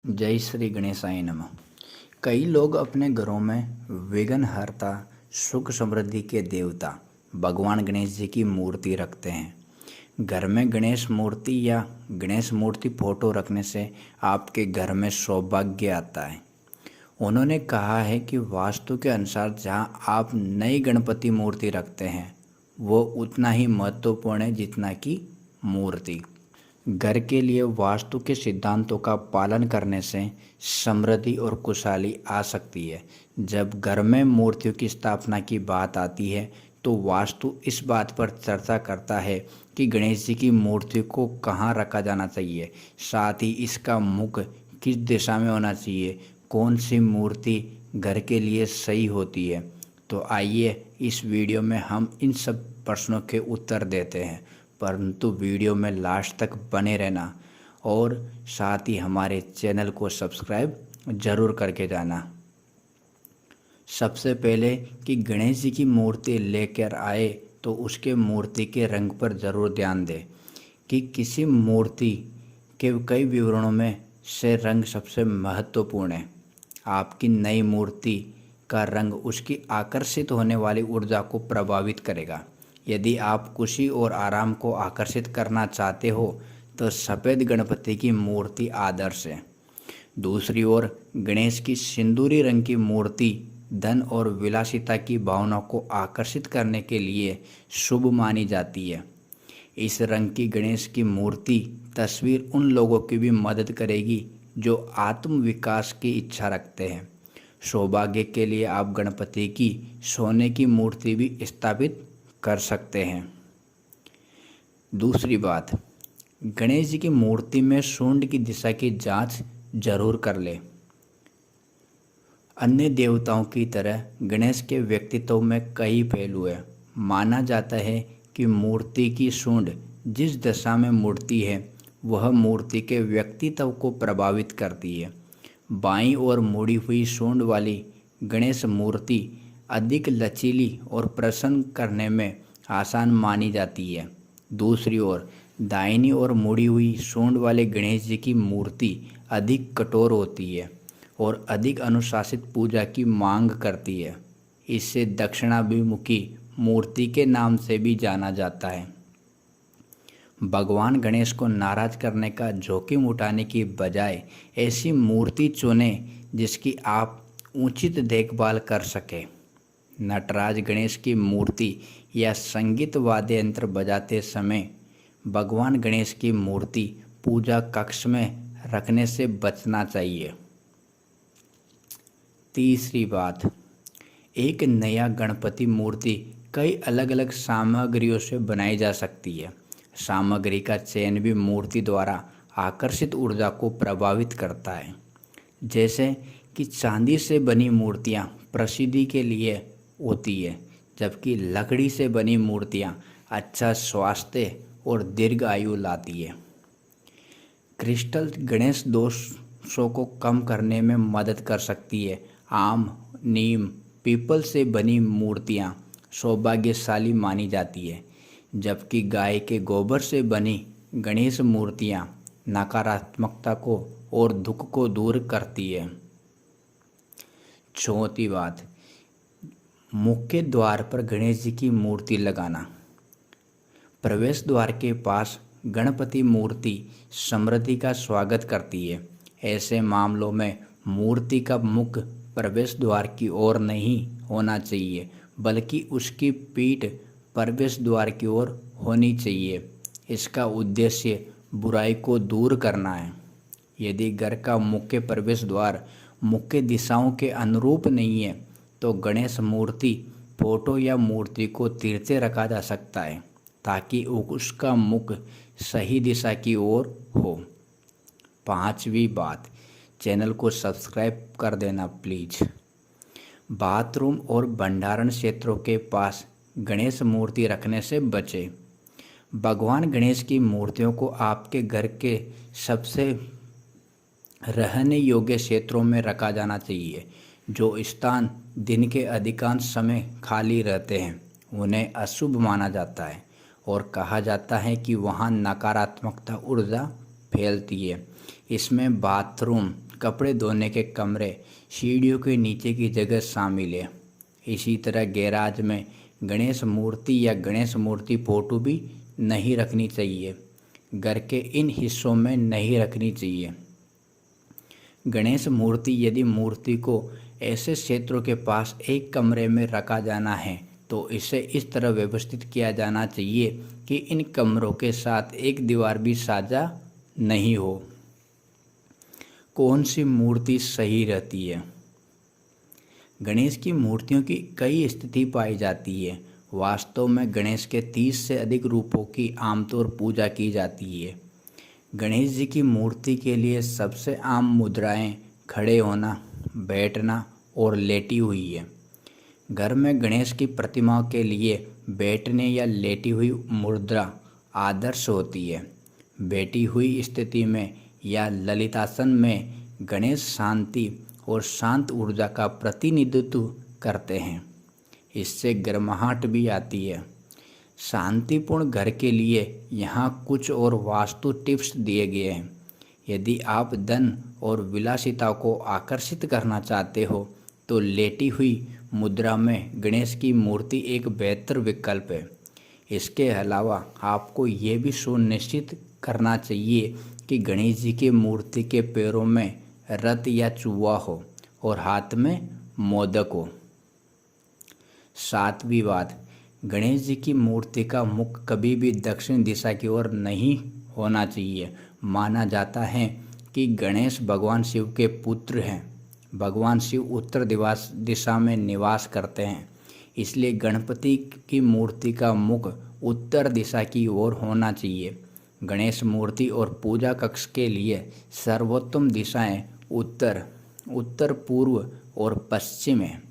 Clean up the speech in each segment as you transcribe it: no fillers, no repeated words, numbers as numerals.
जय श्री गणेशाय नमः। कई लोग अपने घरों में विघ्नहर्ता, सुख समृद्धि के देवता भगवान गणेश जी की मूर्ति रखते हैं। घर में गणेश मूर्ति या गणेश मूर्ति फोटो रखने से आपके घर में सौभाग्य आता है। उन्होंने कहा है कि वास्तु के अनुसार जहाँ आप नई गणपति मूर्ति रखते हैं वो उतना ही महत्वपूर्ण है जितना कि मूर्ति। घर के लिए वास्तु के सिद्धांतों का पालन करने से समृद्धि और खुशहाली आ सकती है। जब घर में मूर्तियों की स्थापना की बात आती है तो वास्तु इस बात पर चर्चा करता है कि गणेश जी की मूर्ति को कहाँ रखा जाना चाहिए, साथ ही इसका मुख किस दिशा में होना चाहिए, कौन सी मूर्ति घर के लिए सही होती है। तो आइए इस वीडियो में हम इन सब प्रश्नों के उत्तर देते हैं, परंतु वीडियो में लास्ट तक बने रहना और साथ ही हमारे चैनल को सब्सक्राइब ज़रूर करके जाना। सबसे पहले कि गणेश जी की मूर्ति लेकर आए तो उसके मूर्ति के रंग पर ज़रूर ध्यान दें कि किसी मूर्ति के कई विवरणों में से रंग सबसे महत्वपूर्ण है। आपकी नई मूर्ति का रंग उसकी आकर्षित होने वाली ऊर्जा को प्रभावित करेगा। यदि आप खुशी और आराम को आकर्षित करना चाहते हो तो सफ़ेद गणपति की मूर्ति आदर्श है। दूसरी ओर गणेश की सिंदूरी रंग की मूर्ति धन और विलासिता की भावना को आकर्षित करने के लिए शुभ मानी जाती है। इस रंग की गणेश की मूर्ति तस्वीर उन लोगों की भी मदद करेगी जो आत्म विकास की इच्छा रखते हैं। सौभाग्य के लिए आप गणपति की सोने की मूर्ति भी स्थापित कर सकते हैं। दूसरी बात, गणेश जी की मूर्ति में सूंड की दिशा की जांच जरूर कर ले। अन्य देवताओं की तरह गणेश के व्यक्तित्व में कई पहलू हैं। माना जाता है कि मूर्ति की सूंड जिस दिशा में मुड़ती है वह मूर्ति के व्यक्तित्व को प्रभावित करती है। बाईं ओर मुड़ी हुई सूंड वाली गणेश मूर्ति अधिक लचीली और प्रसन्न करने में आसान मानी जाती है। दूसरी ओर दाहिनी ओर मुड़ी हुई सूंड वाले गणेश जी की मूर्ति अधिक कठोर होती है और अधिक अनुशासित पूजा की मांग करती है। इसे दक्षिणाभिमुखी मूर्ति के नाम से भी जाना जाता है। भगवान गणेश को नाराज करने का जोखिम उठाने की बजाय ऐसी मूर्ति चुनें जिसकी आप उचित देखभाल कर सकें। नटराज गणेश की मूर्ति या संगीत वाद्य यंत्र बजाते समय भगवान गणेश की मूर्ति पूजा कक्ष में रखने से बचना चाहिए। तीसरी बात, एक नया गणपति मूर्ति कई अलग अलग सामग्रियों से बनाई जा सकती है। सामग्री का चयन भी मूर्ति द्वारा आकर्षित ऊर्जा को प्रभावित करता है। जैसे कि चांदी से बनी मूर्तियाँ प्रसिद्धि के लिए होती है, जबकि लकड़ी से बनी मूर्तियाँ अच्छा स्वास्थ्य और दीर्घ आयु लाती है। क्रिस्टल गणेश दोषों को कम करने में मदद कर सकती है। आम, नीम, पीपल से बनी मूर्तियाँ सौभाग्यशाली मानी जाती है, जबकि गाय के गोबर से बनी गणेश मूर्तियाँ नकारात्मकता को और दुख को दूर करती है। चौथी बात, मुख्य द्वार पर गणेश जी की मूर्ति लगाना। प्रवेश द्वार के पास गणपति मूर्ति समृद्धि का स्वागत करती है। ऐसे मामलों में मूर्ति का मुख प्रवेश द्वार की ओर नहीं होना चाहिए, बल्कि उसकी पीठ प्रवेश द्वार की ओर होनी चाहिए। इसका उद्देश्य बुराई को दूर करना है। यदि घर का मुख्य प्रवेश द्वार मुख्य दिशाओं के अनुरूप नहीं है तो गणेश मूर्ति फोटो या मूर्ति को तिरछे रखा जा सकता है ताकि उसका मुख सही दिशा की ओर हो। पांचवी बात, चैनल को सब्सक्राइब कर देना प्लीज़। बाथरूम और भंडारण क्षेत्रों के पास गणेश मूर्ति रखने से बचें। भगवान गणेश की मूर्तियों को आपके घर के सबसे रहने योग्य क्षेत्रों में रखा जाना चाहिए। जो स्थान दिन के अधिकांश समय खाली रहते हैं उन्हें अशुभ माना जाता है और कहा जाता है कि वहाँ नकारात्मकता ऊर्जा फैलती है। इसमें बाथरूम, कपड़े धोने के कमरे, सीढ़ियों के नीचे की जगह शामिल है। इसी तरह गैराज में गणेश मूर्ति या गणेश मूर्ति फोटो भी नहीं रखनी चाहिए। घर के इन हिस्सों में नहीं रखनी चाहिए। गणेश मूर्ति यदि मूर्ति को ऐसे क्षेत्रों के पास एक कमरे में रखा जाना है तो इसे इस तरह व्यवस्थित किया जाना चाहिए कि इन कमरों के साथ एक दीवार भी साझा नहीं हो। कौन सी मूर्ति सही रहती है? गणेश की मूर्तियों की कई स्थिति पाई जाती है। वास्तव में गणेश के 30 से अधिक रूपों की आमतौर पूजा की जाती है। गणेश जी की मूर्ति के लिए सबसे आम मुद्राएं खड़े होना, बैठना और लेटी हुई है। घर में गणेश की प्रतिमाओं के लिए बैठने या लेटी हुई मुद्रा आदर्श होती है। बैठी हुई स्थिति में या ललितासन में गणेश शांति और शांत ऊर्जा का प्रतिनिधित्व करते हैं। इससे गर्माहट भी आती है। शांतिपूर्ण घर के लिए यहाँ कुछ और वास्तु टिप्स दिए गए हैं। यदि आप धन और विलासिता को आकर्षित करना चाहते हो तो लेटी हुई मुद्रा में गणेश की मूर्ति एक बेहतर विकल्प है। इसके अलावा आपको ये भी सुनिश्चित करना चाहिए कि गणेश जी की मूर्ति के पैरों में रथ या चूहा हो और हाथ में मोदक हो। सातवीं बात, गणेश जी की मूर्ति का मुख कभी भी दक्षिण दिशा की ओर नहीं होना चाहिए। माना जाता है कि गणेश भगवान शिव के पुत्र हैं। भगवान शिव उत्तर दिशा में निवास करते हैं, इसलिए गणपति की मूर्ति का मुख उत्तर दिशा की ओर होना चाहिए। गणेश मूर्ति और पूजा कक्ष के लिए सर्वोत्तम दिशाएं उत्तर, उत्तर पूर्व और पश्चिम है।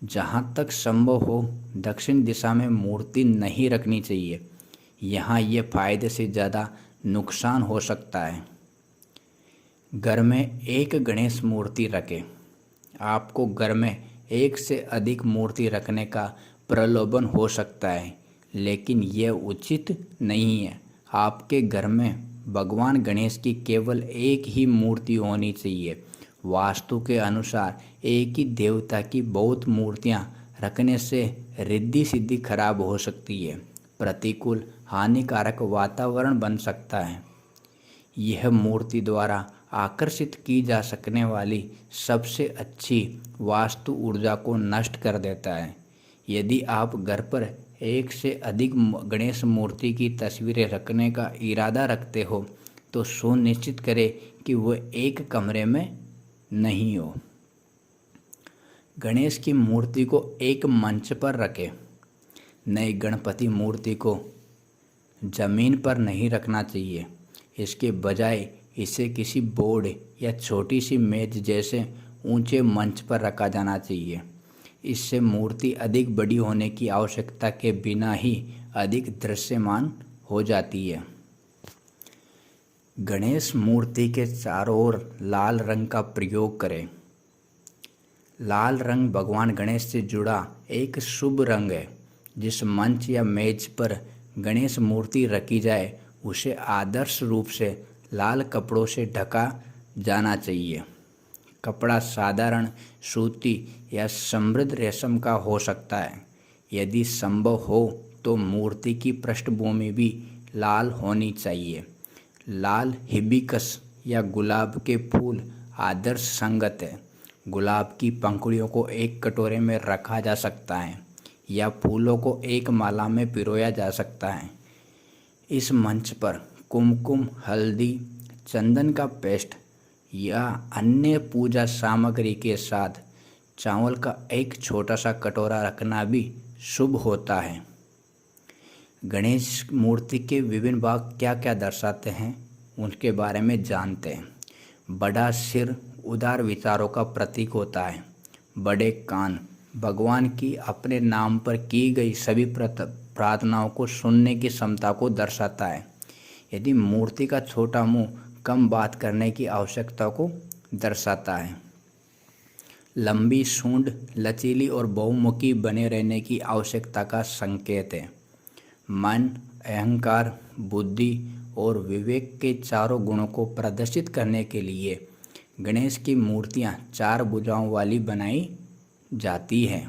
जहाँ तक संभव हो दक्षिण दिशा में मूर्ति नहीं रखनी चाहिए। यहाँ ये फायदे से ज़्यादा नुकसान हो सकता है। घर में एक गणेश मूर्ति रखें। आपको घर में एक से अधिक मूर्ति रखने का प्रलोभन हो सकता है, लेकिन यह उचित नहीं है। आपके घर में भगवान गणेश की केवल एक ही मूर्ति होनी चाहिए। वास्तु के अनुसार एक ही देवता की बहुत मूर्तियां रखने से रिद्धि सिद्धि खराब हो सकती है। प्रतिकूल हानिकारक वातावरण बन सकता है। यह मूर्ति द्वारा आकर्षित की जा सकने वाली सबसे अच्छी वास्तु ऊर्जा को नष्ट कर देता है। यदि आप घर पर एक से अधिक गणेश मूर्ति की तस्वीरें रखने का इरादा रखते हो तो सुनिश्चित करें कि वह एक कमरे में नहीं हो। गणेश की मूर्ति को एक मंच पर रखें। नई गणपति मूर्ति को जमीन पर नहीं रखना चाहिए। इसके बजाय इसे किसी बोर्ड या छोटी सी मेज जैसे ऊंचे मंच पर रखा जाना चाहिए। इससे मूर्ति अधिक बड़ी होने की आवश्यकता के बिना ही अधिक दृश्यमान हो जाती है। गणेश मूर्ति के चारों ओर लाल रंग का प्रयोग करें। लाल रंग भगवान गणेश से जुड़ा एक शुभ रंग है। जिस मंच या मेज पर गणेश मूर्ति रखी जाए उसे आदर्श रूप से लाल कपड़ों से ढका जाना चाहिए। कपड़ा साधारण सूती या समृद्ध रेशम का हो सकता है। यदि संभव हो तो मूर्ति की पृष्ठभूमि भी लाल होनी चाहिए। लाल हिबिस्कस या गुलाब के फूल आदर्श संगत है। गुलाब की पंखुड़ियों को एक कटोरे में रखा जा सकता है या फूलों को एक माला में पिरोया जा सकता है। इस मंच पर कुमकुम, हल्दी, चंदन का पेस्ट या अन्य पूजा सामग्री के साथ चावल का एक छोटा सा कटोरा रखना भी शुभ होता है। गणेश मूर्ति के विभिन्न भाग क्या क्या दर्शाते हैं उनके बारे में जानते हैं। बड़ा सिर उदार विचारों का प्रतीक होता है। बड़े कान भगवान की अपने नाम पर की गई सभी प्रार्थनाओं को सुनने की क्षमता को दर्शाता है। यदि मूर्ति का छोटा मुंह कम बात करने की आवश्यकता को दर्शाता है। लंबी सूंड लचीली और बहुमुखी बने रहने की आवश्यकता का संकेत है। मन, अहंकार, बुद्धि और विवेक के चारों गुणों को प्रदर्शित करने के लिए गणेश की मूर्तियाँ 4 भुजाओं वाली बनाई जाती है।